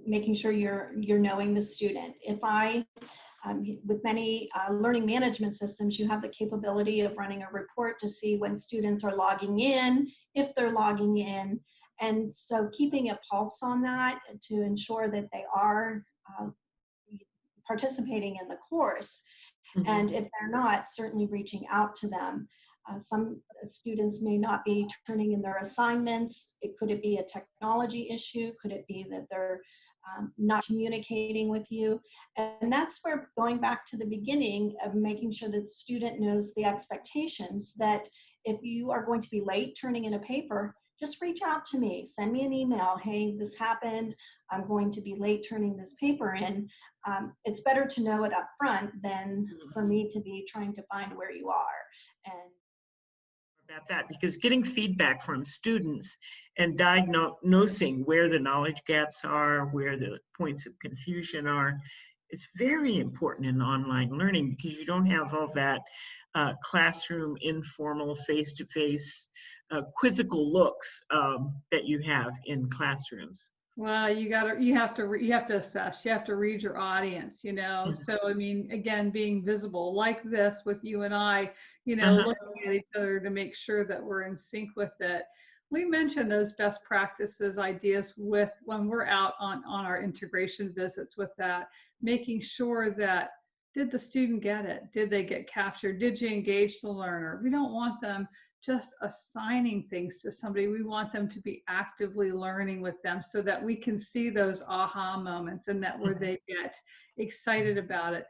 making sure you're knowing the student. If with many learning management systems, you have the capability of running a report to see when students are logging in, if they're logging in. And so keeping a pulse on that to ensure that they are participating in the course. Mm-hmm. And if they're not, certainly reaching out to them. Some students may not be turning in their assignments. Could it be a technology issue? Could it be that they're not communicating with you? And that's where, going back to the beginning of making sure that the student knows the expectations, that if you are going to be late turning in a paper, just reach out to me, send me an email. Hey, this happened. I'm going to be late turning this paper in. It's better to know it up front than for me to be trying to find where you are. And about that, because getting feedback from students and diagnosing where the knowledge gaps are, where the points of confusion are, it's very important in online learning, because you don't have all that classroom, informal, face-to-face, quizzical looks that you have in classrooms. Well, you have to assess, you have to read your audience, you know. Mhm. So, I mean, again, being visible like this with you and I, you know, looking at each other to make sure that we're in sync with it. We mentioned those best practices ideas with when we're out on our integration visits with that, making sure that, did the student get it? Did they get captured? Did you engage the learner? We don't want them just assigning things to somebody. We want them to be actively learning with them so that we can see those aha moments and that where they get excited about it.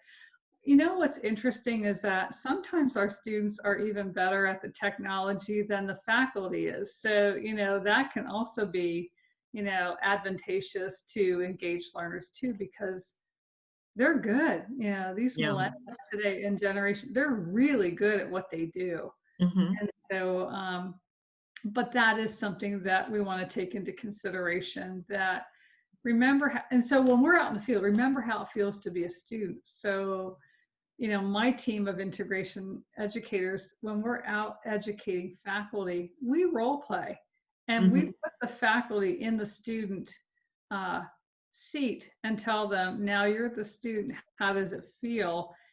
You know, what's interesting is that sometimes our students are even better at the technology than the faculty is. So, you know, that can also be, you know, advantageous to engage learners too, because they're good. You know, these millennials today and generation, they're really good at what they do. And so, but that is something that we want to take into consideration, that remember, and so when we're out in the field, remember how it feels to be a student. So, you know, my team of integration educators, when we're out educating faculty, we role play and we put the faculty in the student seat and tell them, now you're the student, how does it feel?